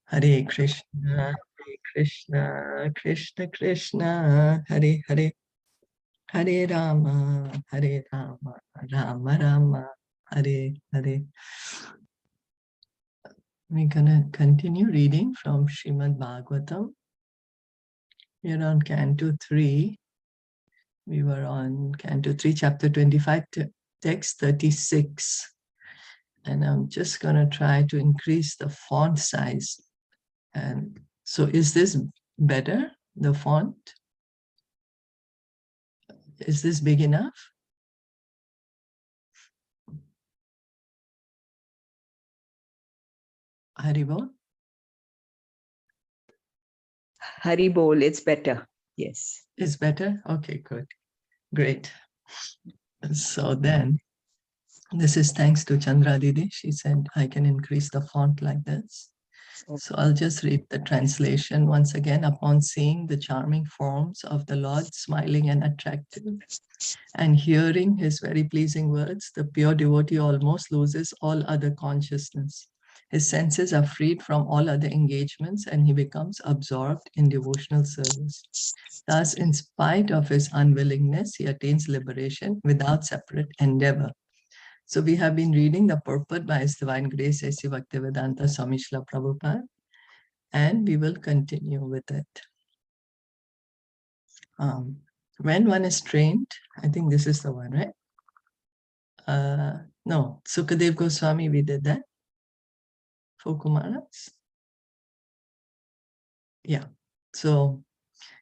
Hare Krishna, Krishna Krishna, Hare Hare, Hare Rama, Rama Rama, Hare Hare. We're gonna continue reading from Srimad Bhagavatam. We're on Canto 3. We were on Canto 3, Chapter 25, text 36. And I'm just gonna try to increase the font size. And so is this better, the font? Is this big enough? Haribol? Haribol, it's better. Yes. It's better? Okay, good. Great. So then, this is thanks to Chandra Didi. She said, I can increase the font like this. So I'll just read the translation once again. Upon seeing the charming forms of the Lord smiling and attractive, and hearing his very pleasing words, the pure devotee almost loses all other consciousness. His senses are freed from all other engagements and he becomes absorbed in devotional service. Thus, in spite of his unwillingness, he attains liberation without separate endeavor. So we have been reading the purport by His Divine Grace A.C. Bhaktivedanta Swami Srila Prabhupada, and we will continue with it. When one is trained, I think this is the one, right? No, Sukadev Goswami, we did that. 4 Kumaras. Yeah, so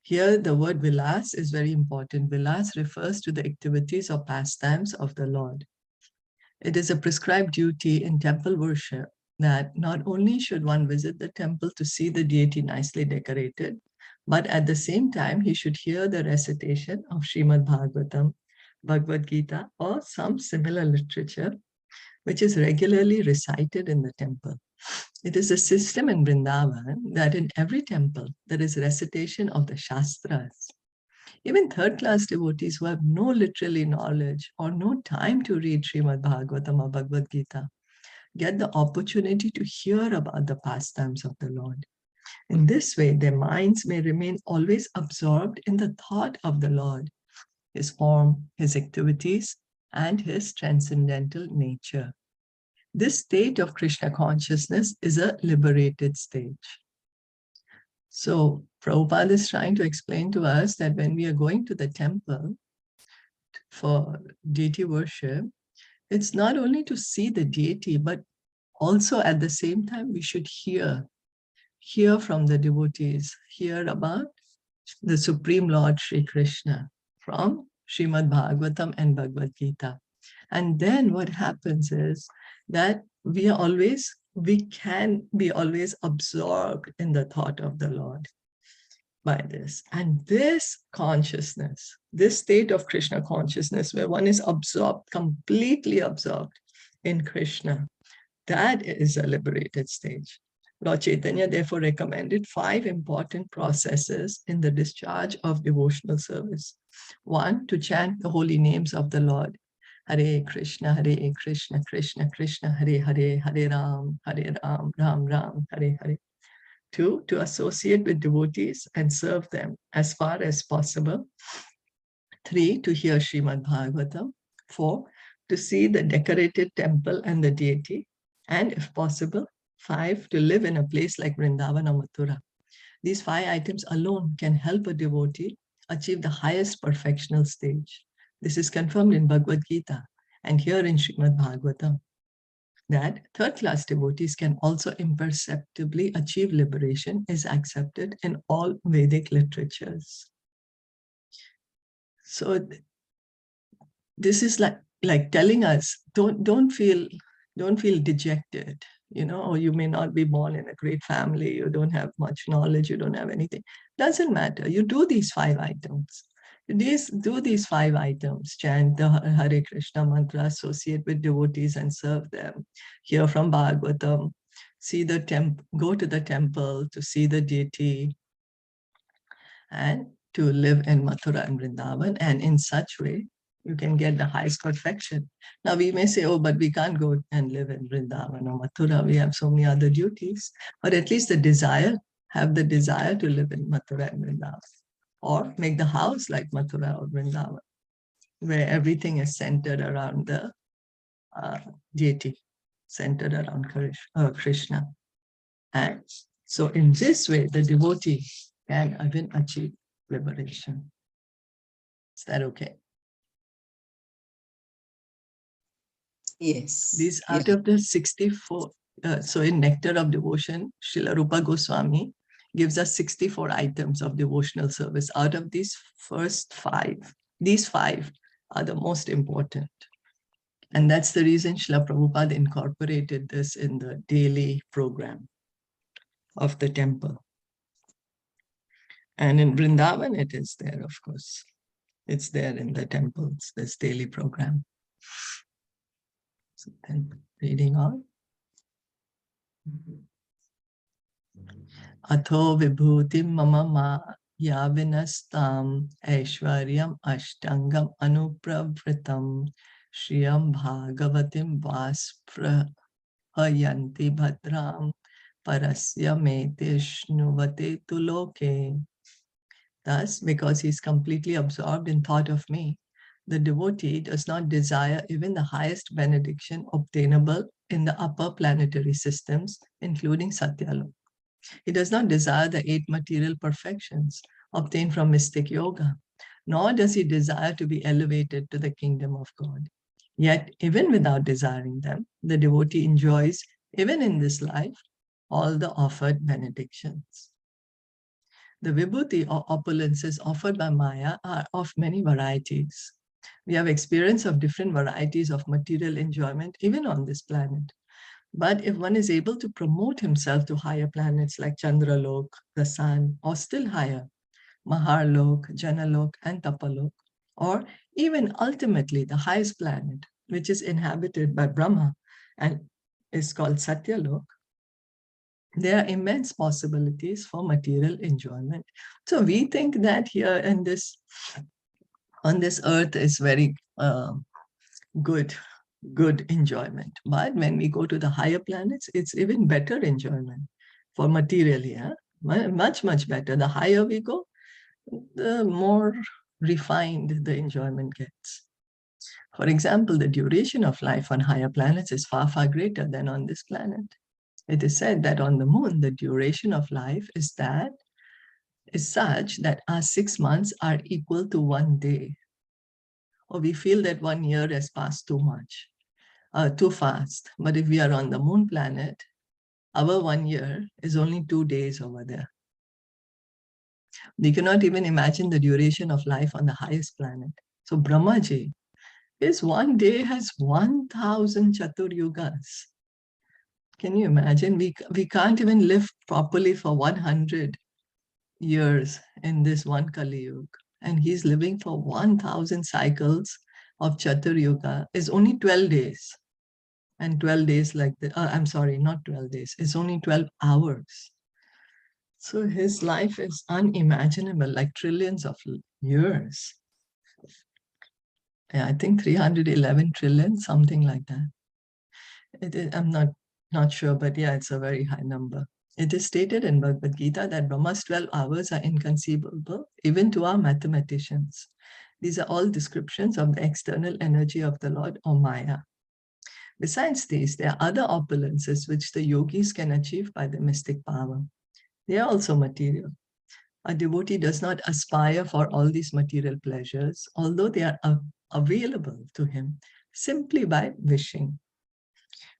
here the word vilas is very important. Vilas refers to the activities or pastimes of the Lord. It is a prescribed duty in temple worship that not only should one visit the temple to see the deity nicely decorated, but at the same time he should hear the recitation of Srimad Bhagavatam, Bhagavad Gita, or some similar literature, which is regularly recited in the temple. It is a system in Vrindavan that in every temple there is recitation of the Shastras. Even third-class devotees who have no literary knowledge or no time to read Srimad Bhagavatam or Bhagavad Gita get the opportunity to hear about the pastimes of the Lord. In this way, their minds may remain always absorbed in the thought of the Lord, his form, his activities, and his transcendental nature. This state of Krishna consciousness is a liberated stage. So Prabhupada is trying to explain to us that when we are going to the temple for deity worship, it's not only to see the deity, but also at the same time we should hear from the devotees, hear about the Supreme Lord Sri Krishna from Srimad Bhagavatam and Bhagavad Gita. And then what happens is that we can be always absorbed in the thought of the Lord by this. And this consciousness, this state of Krishna consciousness, where one is absorbed, completely absorbed in Krishna, that is a liberated stage. Lord Caitanya therefore recommended 5 important processes in the discharge of devotional service. 1, to chant the holy names of the Lord. Hare Krishna, Krishna Krishna, Hare Hare, Hare Ram, Ram Ram, Hare Hare. 2, to associate with devotees and serve them as far as possible. 3, to hear Srimad Bhagavatam. 4, to see the decorated temple and the deity. And if possible, 5, to live in a place like Vrindavan or Mathura. These 5 items alone can help a devotee achieve the highest perfectional stage. This is confirmed in Bhagavad Gita and here in Srimad Bhagavatam, that third-class devotees can also imperceptibly achieve liberation is accepted in all Vedic literatures. So this is like telling us, don't feel dejected, or you may not be born in a great family, you don't have much knowledge, you don't have anything. Doesn't matter. You do these 5 items. Do these 5 items, chant the Hare Krishna mantra, associate with devotees and serve them, hear from Bhagavatam, go to the temple to see the deity, and to live in Mathura and Vrindavan. And in such way, You can get the highest perfection. Now we may say, oh, but we can't go and live in Vrindavan or Mathura. We have so many other duties. But at least have the desire to live in Mathura and Vrindavan. Or make the house like Mathura or Vrindavan, where everything is centered around the deity, centered around Krishna. And so in this way, the devotee can even achieve liberation. Is that okay? Yes. These out of the 64, so in Nectar of Devotion, Srila Rupa Goswami gives us 64 items of devotional service. Out of these first 5, these 5 are the most important. And that's the reason Srila Prabhupada incorporated this in the daily program of the temple. And in Vrindavan, it is there, of course. It's there in the temples, this daily program. So then reading on. Atho vibhutim mama ma yavinastam aishwaryam ashtangam anupravritam shriyam bhagavatim vasprahayanti bhadram parasya metishnuvate tuloke. Thus, because he is completely absorbed in thought of me, the devotee does not desire even the highest benediction obtainable in the upper planetary systems, including Satyalok. He does not desire the 8 material perfections obtained from mystic yoga, nor does he desire to be elevated to the kingdom of God. Yet, even without desiring them, the devotee enjoys, even in this life, all the offered benedictions. The vibhuti or opulences offered by Maya are of many varieties. We have experience of different varieties of material enjoyment even on this planet. But if one is able to promote himself to higher planets like Chandralok, the sun, or still higher, Maharlok, Janalok, and Tapalok, or even ultimately the highest planet, which is inhabited by Brahma and is called Satyalok, there are immense possibilities for material enjoyment. So we think that here in this, on this earth is very good enjoyment. But when we go to the higher planets, it's even better enjoyment for material here. Much, much better. The higher we go, the more refined the enjoyment gets. For example, the duration of life on higher planets is far, far greater than on this planet. It is said that on the moon, the duration of life is such that our 6 months are equal to 1 day. Or we feel that 1 year has passed too fast. But if we are on the moon planet, our 1 year is only 2 days over there. We cannot even imagine the duration of life on the highest planet. So Brahmaji, his 1 day has 1,000 Chatur Yugas. Can you imagine? We can't even live properly for 100 years in this one Kali Yuga. And he's living for 1,000 cycles of Chatur Yuga. Is only 12 days. And 12 days like the, I'm sorry, not 12 days. It's only 12 hours. So his life is unimaginable, like trillions of years. Yeah, I think 311 trillion, something like that. I'm not sure, but yeah, it's a very high number. It is stated in Bhagavad Gita that Brahma's 12 hours are inconceivable, even to our mathematicians. These are all descriptions of the external energy of the Lord or Maya. Besides these, there are other opulences which the yogis can achieve by the mystic power. They are also material. A devotee does not aspire for all these material pleasures, although they are available to him simply by wishing.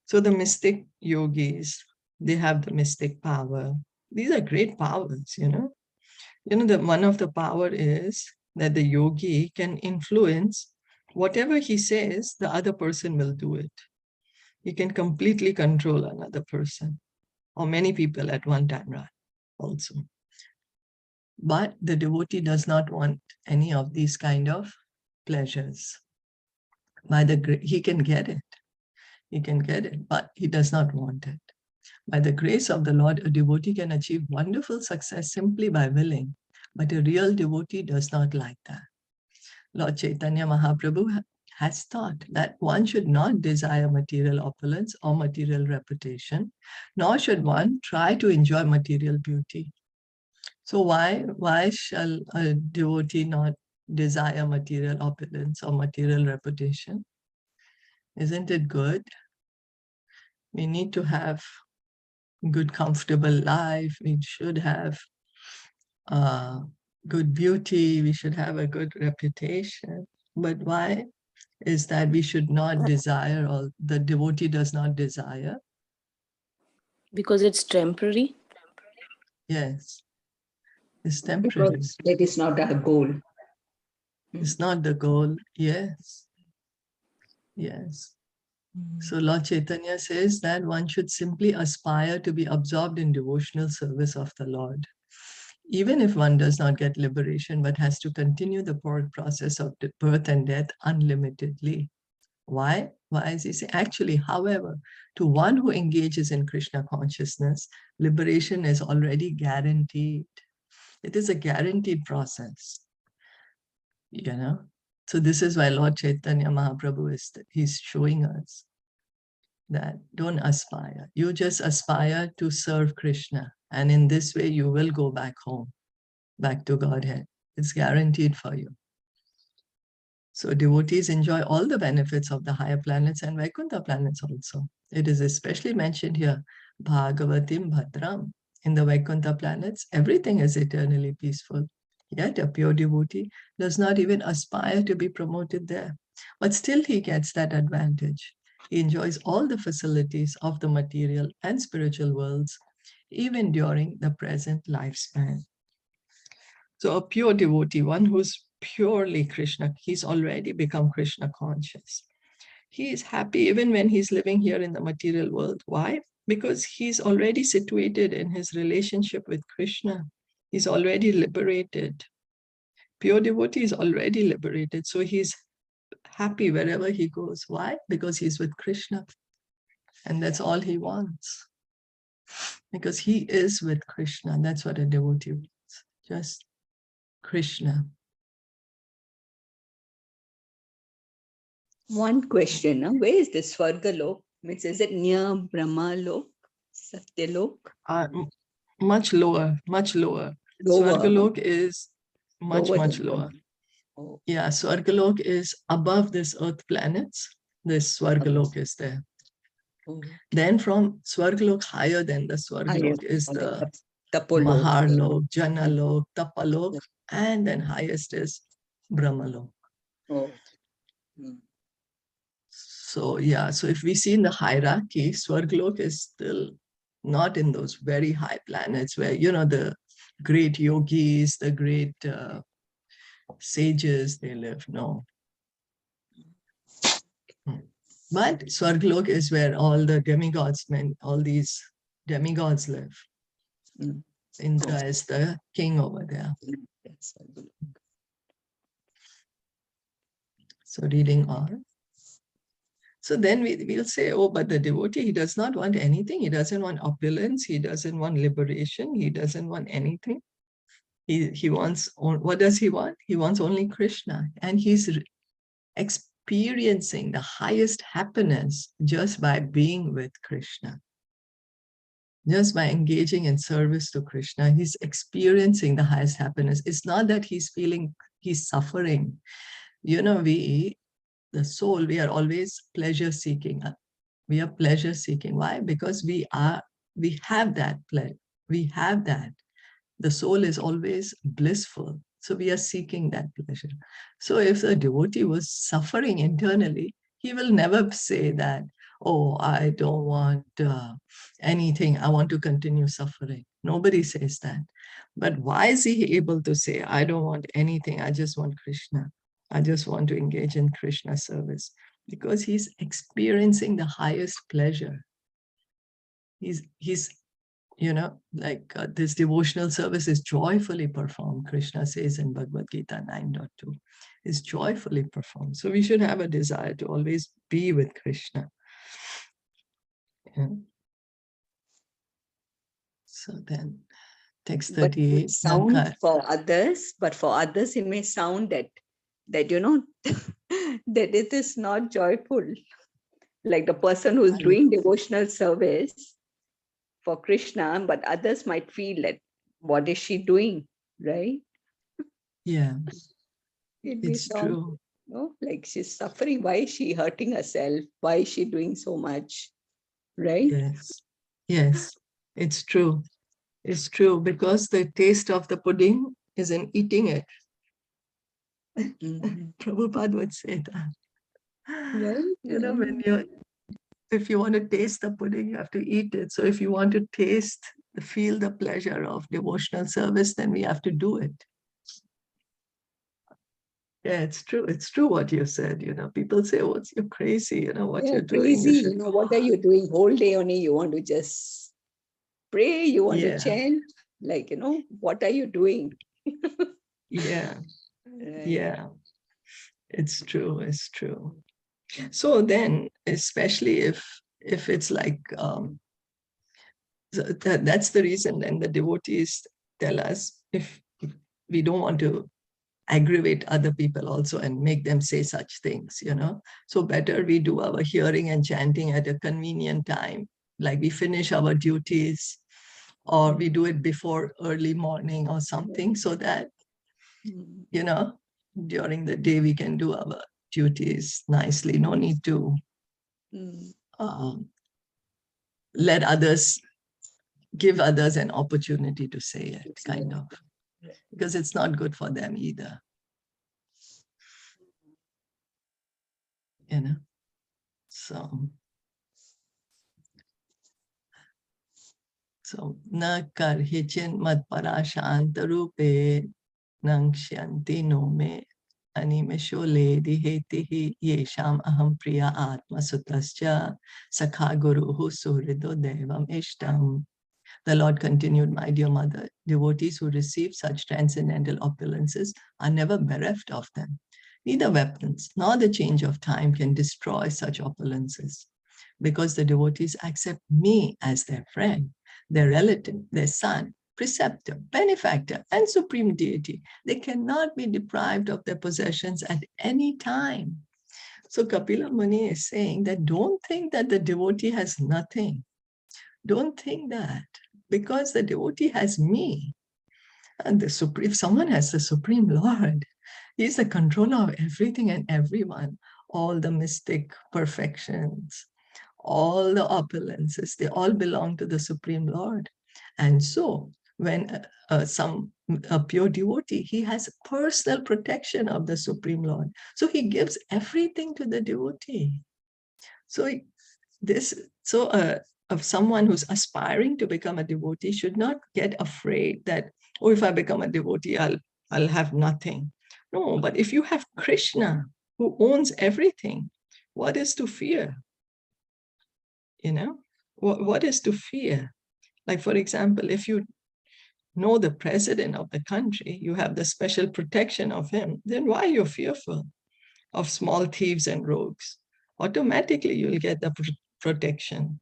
So the mystic yogis, they have the mystic power. These are great powers, one of the power is that the yogi can influence whatever he says, the other person will do it. He can completely control another person or many people at one time, right? Also. But the devotee does not want any of these kind of pleasures. He can get it. He can get it, but he does not want it. By the grace of the Lord, a devotee can achieve wonderful success simply by willing, but a real devotee does not like that. Lord Chaitanya Mahaprabhu has taught that one should not desire material opulence or material reputation, nor should one try to enjoy material beauty. So why shall a devotee not desire material opulence or material reputation? Isn't it good? We need to have good, comfortable life. We should have good beauty. We should have a good reputation. But why is that we should not desire, or the devotee does not desire? Because it's temporary. Yes, it's temporary. Because that is not our goal. It's not the goal. Yes. Yes. So Lord Chaitanya says that one should simply aspire to be absorbed in devotional service of the Lord, even if one does not get liberation, but has to continue the process of birth and death unlimitedly. Why? Why is he saying? Actually, however, to one who engages in Krishna consciousness, liberation is already guaranteed. It is a guaranteed process, you know. So this is why Lord Chaitanya Mahaprabhu he's showing us that don't aspire. You just aspire to serve Krishna. And in this way, you will go back home, back to Godhead. It's guaranteed for you. So devotees enjoy all the benefits of the higher planets and Vaikuntha planets also. It is especially mentioned here, Bhagavatim Bhadram. In the Vaikuntha planets, everything is eternally peaceful. Yet a pure devotee does not even aspire to be promoted there. But still he gets that advantage. He enjoys all the facilities of the material and spiritual worlds, even during the present lifespan. So a pure devotee, one who's purely Krishna, he's already become Krishna conscious. He is happy even when he's living here in the material world. Why? Because he's already situated in his relationship with Krishna. He's already liberated. Pure devotee is already liberated. So he's happy wherever he goes. Why? Because he's with Krishna. And that's all he wants. Because he is with Krishna. That's what a devotee wants. Just Krishna. One question, where is this Swargalok? Means, is it near Brahmalok, Satyalok? Much lower, much lower. Lower. Swargalok is much Lower lower. Oh. Yeah, Swargalok is above this earth planets. This Swargalok is there. Oh. Then from Swargalok, higher than the Swargalok is the Maharlok, Janalok, Tapalok, and then highest is Brahmalok. Oh. So yeah, so if we see in the hierarchy, Swargalok is still not in those very high planets where, you know, the great yogis, the great sages, they live. No. But Swargalok is where all the demigods, all these demigods live. Indra is the king over there. So reading on. So then we'll say, oh, but the devotee, he does not want anything. He doesn't want opulence. He doesn't want liberation. He doesn't want anything. He wants, what does he want? He wants only Krishna. And he's experiencing the highest happiness just by being with Krishna. Just by engaging in service to Krishna, he's experiencing the highest happiness. It's not that he's suffering. You know, the soul, we are always pleasure seeking. We are pleasure seeking. Why? Because we have that pleasure. We have that. The soul is always blissful. So we are seeking that pleasure. So if a devotee was suffering internally, he will never say that, oh, I don't want anything. I want to continue suffering. Nobody says that. But why is he able to say, I don't want anything. I just want Krishna. I just want to engage in Krishna service? Because he's experiencing the highest pleasure. He's you know, like this devotional service is joyfully performed. Krishna says in Bhagavad Gita 9.2, is joyfully performed. So we should have a desire to always be with Krishna. Yeah. So then, text 38. Sound for others, but for others it may sound that that, that it is not joyful. Like the person who's doing devotional service for Krishna, but others might feel that, what is she doing, right? Yeah, It may it's sound, true. like she's suffering. Why is she hurting herself? Why is she doing so much, right? Yes, yes, it's true. It's true because the taste of the pudding is in eating it. Mhm. Prabhupada would say that. Right? When if you want to taste the pudding, you have to eat it. So if you want to feel the pleasure of devotional service, then we have to do it. Yeah, it's true. It's true what you said. People say, "Oh, you're crazy. What Yeah, you're doing. You crazy. should." What are you doing whole day only? You want to just pray, you want to Yeah, chant. Like, what are you doing? yeah, Right. yeah. It's true. It's true. So then, especially if it's like that's the reason. Then the devotees tell us if we don't want to aggravate other people also and make them say such things, so better we do our hearing and chanting at a convenient time, like we finish our duties or we do it before early morning or something, so that Mm. during the day we can do our duties nicely. No need to Mm. um, give others an opportunity to say it, kind of, because it's not good for them either, you know. So na karhichin mad parashantarupe nangshyanti no me animeshole dihetihi yesham aham priya atma sutascha sakha guruhu surido devam ishtam. The Lord continued, my dear mother, devotees who receive such transcendental opulences are never bereft of them. Neither weapons nor the change of time can destroy such opulences, because the devotees accept me as their friend, their relative, their son, preceptor, benefactor, and supreme deity. They cannot be deprived of their possessions at any time. So Kapila Muni is saying that don't think that the devotee has nothing. Don't think that, because the devotee has me. And if someone has the Supreme Lord, he's the controller of everything and everyone, all the mystic perfections, all the opulences, they all belong to the Supreme Lord. And so when a pure devotee, he has personal protection of the Supreme Lord. So he gives everything to the devotee. So of someone who's aspiring to become a devotee should not get afraid that, oh, if I become a devotee, I'll have nothing. No, but if you have Krishna who owns everything, what is to fear? What is to fear? Like, for example, if you know the president of the country, you have the special protection of him, then why are you fearful of small thieves and rogues? Automatically, you'll get the protection.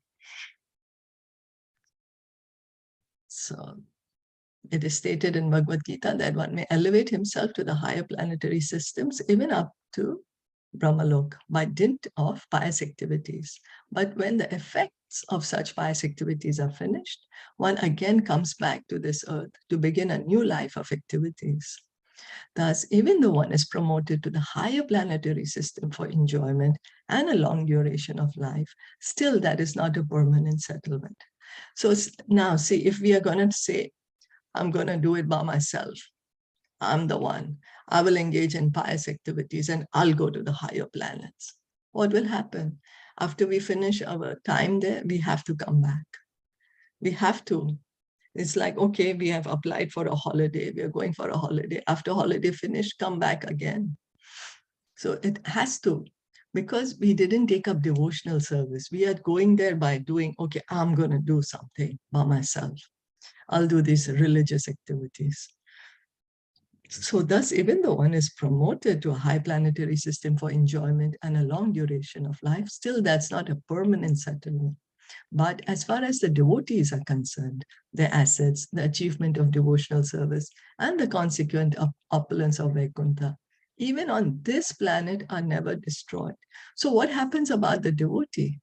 So it is stated in Bhagavad Gita that one may elevate himself to the higher planetary systems, even up to Brahmalok, by dint of pious activities. But when the effects of such pious activities are finished, one again comes back to this earth to begin a new life of activities. Thus, even though one is promoted to the higher planetary system for enjoyment and a long duration of life, still that is not a permanent settlement. So now, see, if we are going to say, I'm going to do it by myself, I'm the one, I will engage in pious activities and I'll go to the higher planets. What will happen? After we finish our time there, we have to come back. We have to. It's like, okay, we have applied for a holiday. We are going for a holiday. After holiday finish, come back again. So it has to, because we didn't take up devotional service. We are going there by doing, okay, I'm going to do something by myself. I'll do these religious activities. So thus, even though one is promoted to a high planetary system for enjoyment and a long duration of life, still that's not a permanent settlement. But as far as the devotees are concerned, their assets, the achievement of devotional service, and the consequent opulence of Vaikuntha even on this planet, are never destroyed. So what happens about the devotee?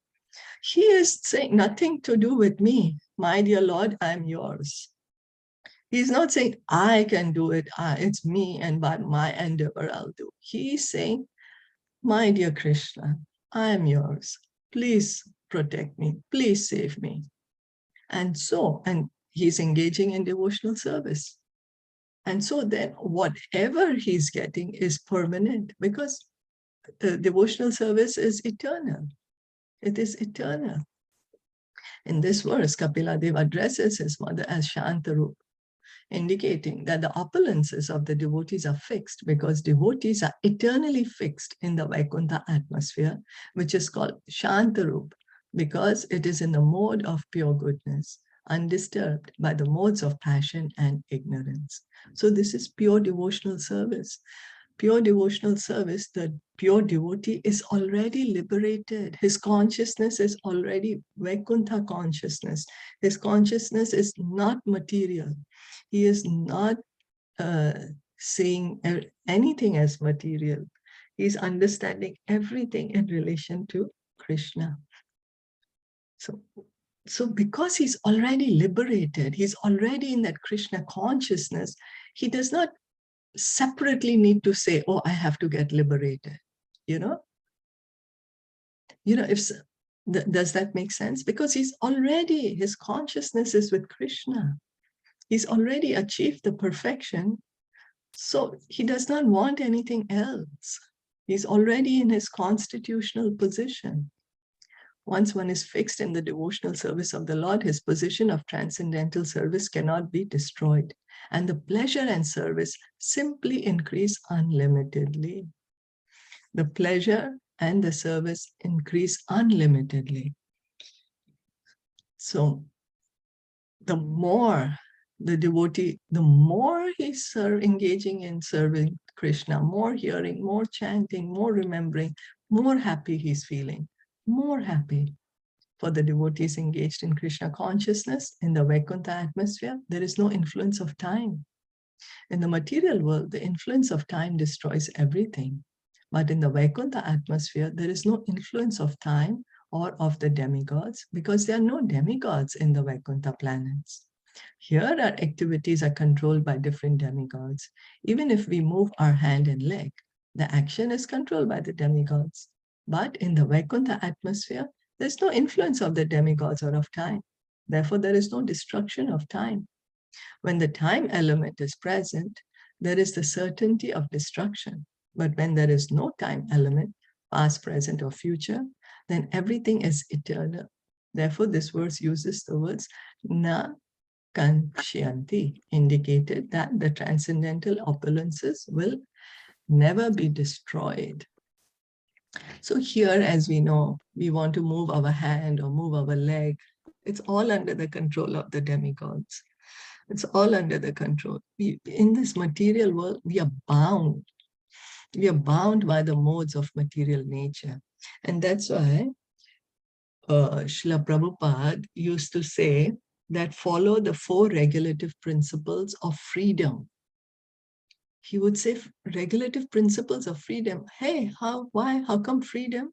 He is saying, nothing to do with me. My dear Lord, I'm yours. He's not saying, I can do it. It's me, and by my endeavor, I'll do. He's saying, my dear Krishna, I am yours. Please protect me. Please save me. And he's engaging in devotional service. And so then whatever he's getting is permanent, because devotional service is eternal. It is eternal. In this verse, Kapila Dev addresses his mother as Shantarup, indicating that the opulences of the devotees are fixed, because devotees are eternally fixed in the Vaikuntha atmosphere, which is called Shantarup, because it is in the mode of pure goodness, undisturbed by the modes of passion and ignorance. So this is pure devotional service. Pure devotional service, the pure devotee is already liberated. His consciousness is already Vaikuntha consciousness. His consciousness is not material. He is not seeing anything as material. He's understanding everything in relation to Krishna. So because he's already liberated, he's already in that Krishna consciousness, he does not separately need to say, oh, I have to get liberated. Does that make sense? Because his consciousness is with Krishna. He's already achieved the perfection. So he does not want anything else. He's already in his constitutional position. Once one is fixed in the devotional service of the Lord, his position of transcendental service cannot be destroyed. And the pleasure and service simply increase unlimitedly. The pleasure and the service increase unlimitedly. So the more the devotee, the more he's engaging in serving Krishna, more hearing, more chanting, more remembering, more happy he's feeling, more happy. For the devotees engaged in Krishna consciousness, in the Vaikuntha atmosphere, there is no influence of time. In the material world, the influence of time destroys everything. But in the Vaikuntha atmosphere, there is no influence of time or of the demigods, because there are no demigods in the Vaikuntha planets. Here, our activities are controlled by different demigods. Even if we move our hand and leg, the action is controlled by the demigods. But in the Vaikuntha atmosphere, there's no influence of the demigods or of time. Therefore, there is no destruction of time. When the time element is present, there is the certainty of destruction. But when there is no time element, past, present, or future, then everything is eternal. Therefore, this verse uses the words na kanshyanti, indicated that the transcendental opulences will never be destroyed. So here, as we know, we want to move our hand or move our leg. It's all under the control of the demigods. It's all under the control. In this material world, we are bound. We are bound by the modes of material nature. And that's why Srila Prabhupada used to say that follow the 4 regulative principles of freedom. He would say regulative principles of freedom. Hey, how come freedom?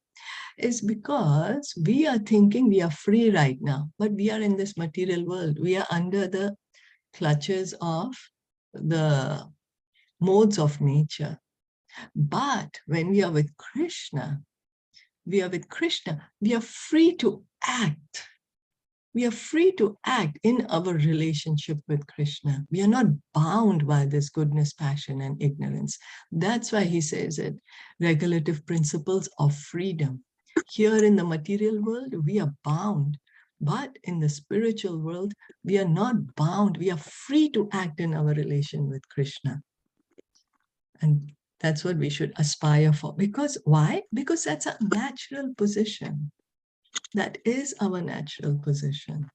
Is because we are thinking we are free right now, but we are in this material world. We are under the clutches of the modes of nature. But when we are with Krishna, we are free to act. We are free to act in our relationship with Krishna. We are not bound by this goodness, passion, and ignorance. That's why he says it, regulative principles of freedom. Here in the material world, we are bound. But in the spiritual world, we are not bound. We are free to act in our relation with Krishna. And that's what we should aspire for. Because why? Because that's a natural position. That is our natural position.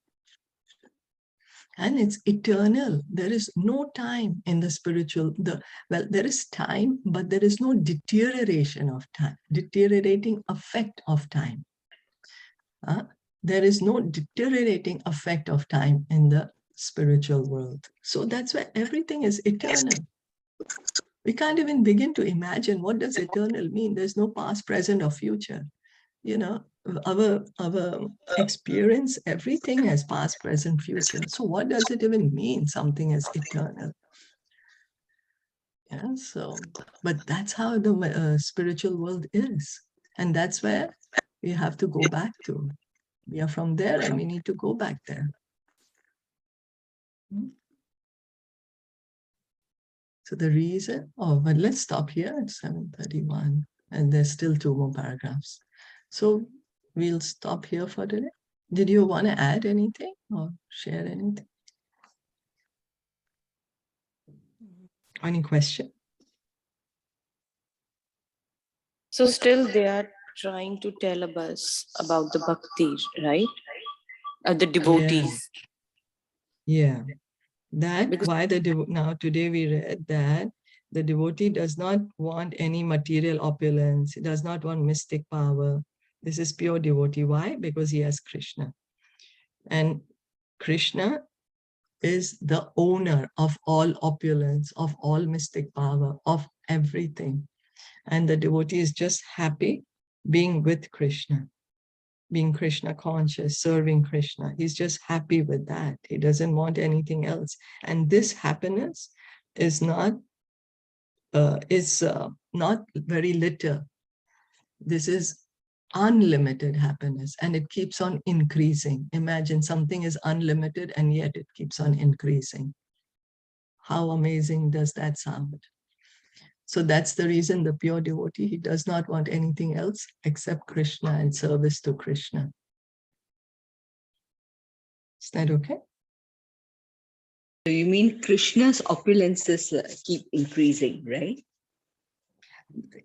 And it's eternal. There is no time in the spiritual, there is time, but there is no deterioration of time, deteriorating effect of time. There is no deteriorating effect of time in the spiritual world. So that's why everything is eternal. We can't even begin to imagine what does eternal mean. There's no past, present, or future. You know, our experience, everything has past, present, future. So what does it even mean, something is eternal? Yeah, so, but that's how the spiritual world is. And that's where we have to go back to. We are from there and we need to go back there. So the reason, but let's stop here at 7:31. And there's still 2 more paragraphs. So we'll stop here for today. Did you want to add anything or share anything? Any question? So still they are trying to tell us about the bhakti, right? The devotees. Yeah. That Because why now today we read that the devotee does not want any material opulence. He does not want mystic power. This is pure devotee. Why? Because he has Krishna. And Krishna is the owner of all opulence, of all mystic power, of everything. And the devotee is just happy being with Krishna, being Krishna conscious, serving Krishna. He's just happy with that. He doesn't want anything else. And this happiness is not very little. This is unlimited happiness, and it keeps on increasing. Imagine something is unlimited and yet it keeps on increasing. How amazing does that sound? So that's the reason the pure devotee, he does not want anything else except Krishna and service to Krishna. Is that okay? So you mean Krishna's opulences keep increasing, right?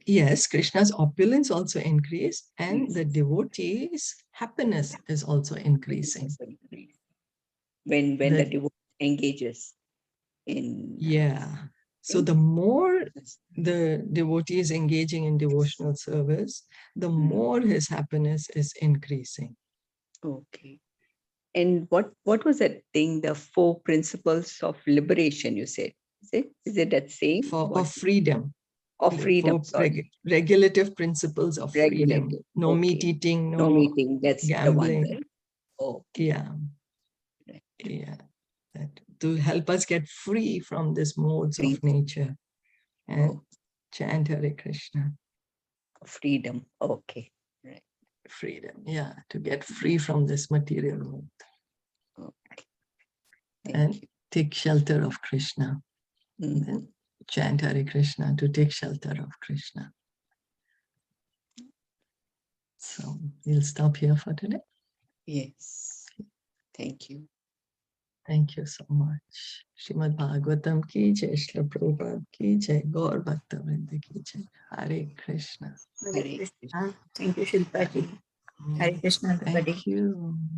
Yes, Krishna's opulence also increased, and the devotee's happiness is also increasing. When the devotee engages in So the more the devotee is engaging in devotional service, the more his happiness is increasing. Okay. And what was that thing, the 4 principles of liberation, you said? Is it that same? Of freedom. Of freedom, regulative principles of freedom. No meat eating, no meeting, that's gambling. The one, right? Yeah. Yeah. That to help us get free from these modes of nature. And chant Hare Krishna. Freedom. Okay. Right. Freedom. Yeah. To get free from this material world. Okay. And take shelter of Krishna. And then chant Hare Krishna to take shelter of Krishna. So we'll stop here for today. Yes. Thank you. Thank you so much. Srimad Bhagavatam ki jai, Srila Prabhupada ki jai, Gaur Bhakta Vrinda ki jai. Hare Krishna. Hare Krishna. Thank you, Shilpa ji. Hare Krishna, everybody. Thank you.